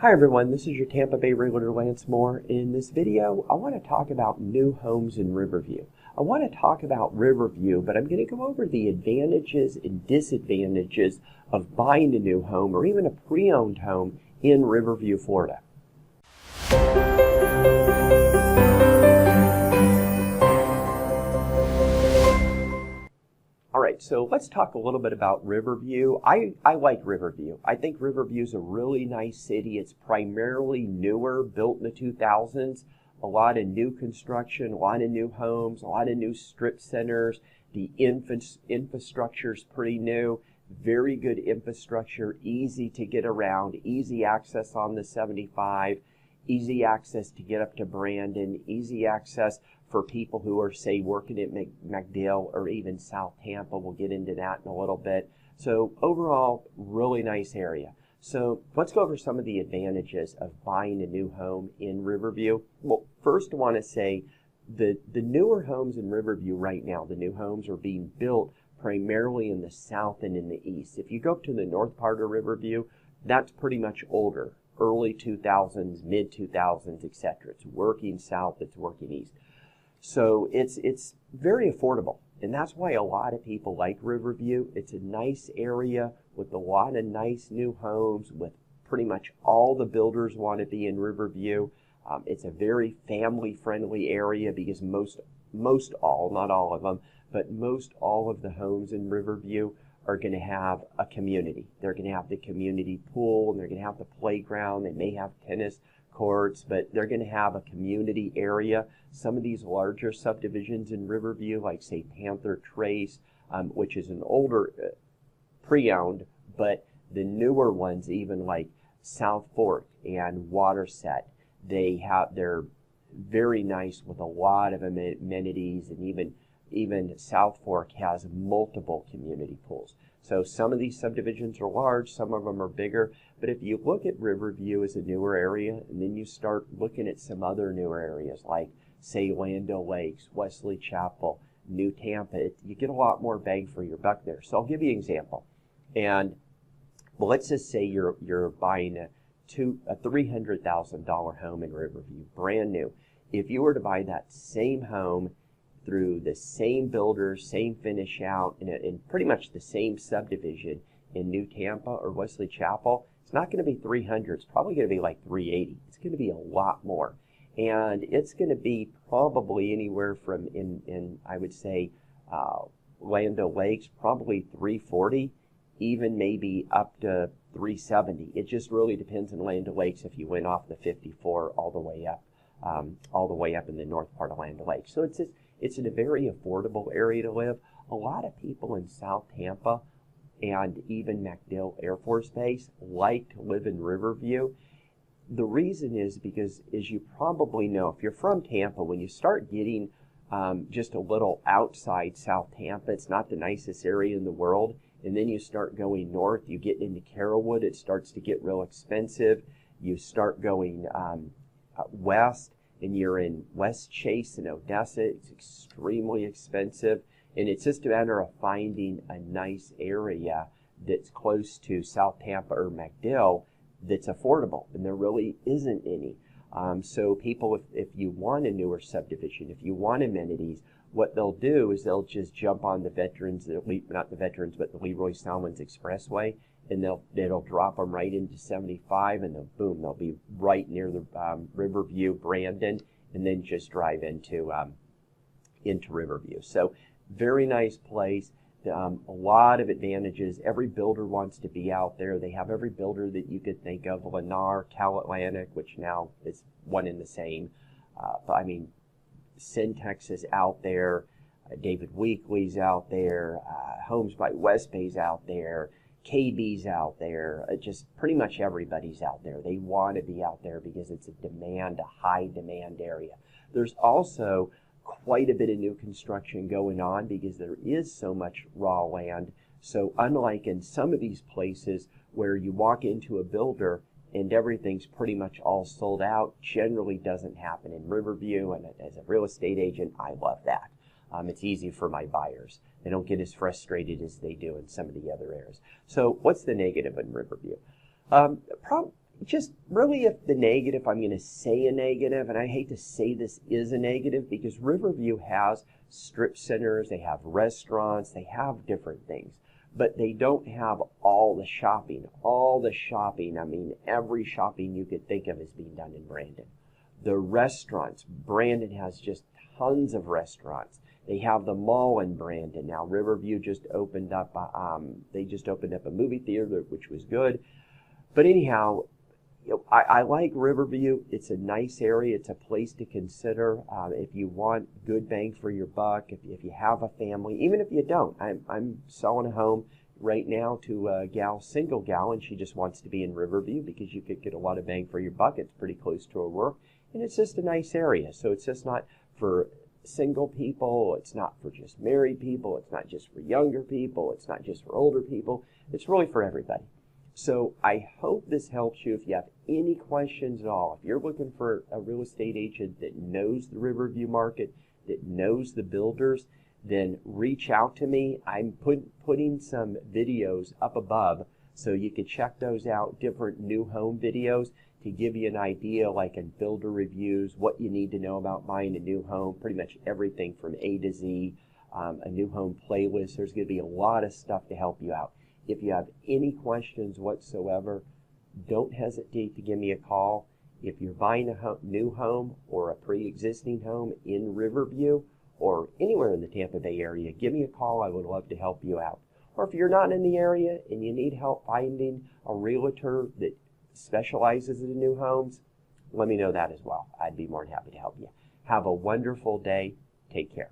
Hi everyone, this is your Tampa Bay Realtor Lance Moore. In this video, I want to talk about new homes in Riverview. I want to talk about Riverview, but I'm going to go over the advantages and disadvantages of buying a new home or even a pre-owned home in Riverview, Florida. All right, so let's talk a little bit about Riverview. I like Riverview. I think Riverview is a really nice city. It's primarily newer, built in the 2000s. A lot of new construction, a lot of new homes, a lot of new strip centers. The infrastructure is pretty new. Very good infrastructure, easy to get around, easy access on the 75, easy access to get up to Brandon, easy access for people who are, say, working at MacDill or even South Tampa. We'll get into that in a little bit. So overall, really nice area. So let's go over some of the advantages of buying a new home in Riverview. Well, first I want to say the newer homes in Riverview right now, the new homes are being built primarily in the south and in the east. If you go up to the north part of Riverview, that's pretty much older, early 2000s, mid 2000s, etc. It's working south, it's working east. So it's very affordable, and that's why a lot of people like Riverview. It's a nice area with a lot of nice new homes with pretty much all the builders want to be in Riverview. It's a very family-friendly area because most all, not all of them, but most all of the homes in Riverview are going to have a community. They're going to have the community pool, and they're going to have the playground. They may have tennis courts, but they're going to have a community area. Some of these larger subdivisions in Riverview, like say Panther Trace, which is an older pre-owned, but the newer ones, even like South Fork and Waterset, they're very nice with a lot of amenities, and even South Fork has multiple community pools. So some of these subdivisions are large, some of them are bigger, but if you look at Riverview as a newer area, and then you start looking at some other newer areas like, say, Land O'Lakes, Wesley Chapel, New Tampa, you get a lot more bang for your buck there. So I'll give you an example. And well, let's just say you're buying a $300,000 home in Riverview, brand new. If you were to buy that same home through the same builder, same finish out, in pretty much the same subdivision in New Tampa or Wesley Chapel, it's not going to be 300. It's probably going to be like 380. It's going to be a lot more. And it's going to be probably anywhere from, I would say, Land O'Lakes, probably 340, even maybe up to 370. It just really depends on Land O'Lakes if you went off the 54 all the way up in the north part of Land O'Lakes. So it's in a very affordable area to live. A lot of people in South Tampa and even MacDill Air Force Base like to live in Riverview. The reason is because, as you probably know, if you're from Tampa, when you start getting just a little outside South Tampa, it's not the nicest area in the world. And then you start going north, you get into Carrollwood, it starts to get real expensive. You start going west, and you're in West Chase and Odessa, it's extremely expensive. And it's just a matter of finding a nice area that's close to South Tampa or MacDill that's affordable, and there really isn't any. So people, if you want a newer subdivision, if you want amenities, what they'll do is they'll just jump on the not the Veterans, but the Leroy Salmons Expressway, and it'll drop them right into 75, and they'll be right near the Riverview, Brandon, and then just drive into Riverview. So very nice place. A lot of advantages. Every builder wants to be out there. They have every builder that you could think of. Lennar, Cal Atlantic, which now is one in the same. Syntex is out there. David Weekley's out there. Homes by West Bay's out there. KB's out there. Just pretty much everybody's out there. They want to be out there because it's a high demand area. There's also quite a bit of new construction going on because there is so much raw land. So unlike in some of these places where you walk into a builder and everything's pretty much all sold out, generally doesn't happen in Riverview. And as a real estate agent, I love that. It's easy for my buyers. They don't get as frustrated as they do in some of the other areas. So what's the negative in Riverview? just really, if the negative, I'm going to say a negative, and I hate to say this is a negative because Riverview has strip centers, they have restaurants, they have different things, but they don't have all the shopping. All the shopping, I mean, every shopping you could think of is being done in Brandon. The restaurants, Brandon has just tons of restaurants. They have the mall in Brandon. Now, Riverview just opened up, they just opened up a movie theater, which was good. But anyhow, I like Riverview. It's a nice area. It's a place to consider if you want good bang for your buck, if you have a family, even if you don't. I'm selling a home right now to a single gal, and she just wants to be in Riverview because you could get a lot of bang for your buck. It's pretty close to her work, and it's just a nice area. So it's just not for single people. It's not for just married people. It's not just for younger people. It's not just for older people. It's really for everybody. So I hope this helps you. If you have any questions at all, if you're looking for a real estate agent that knows the Riverview market, that knows the builders, then reach out to me. I'm putting some videos up above so you can check those out, different new home videos to give you an idea, like in builder reviews, what you need to know about buying a new home, pretty much everything from A to Z, a new home playlist. There's going to be a lot of stuff to help you out. If you have any questions whatsoever, don't hesitate to give me a call. If you're buying a new home or a pre-existing home in Riverview or anywhere in the Tampa Bay area, give me a call. I would love to help you out. Or if you're not in the area and you need help finding a realtor that specializes in new homes, let me know that as well. I'd be more than happy to help you. Have a wonderful day. Take care.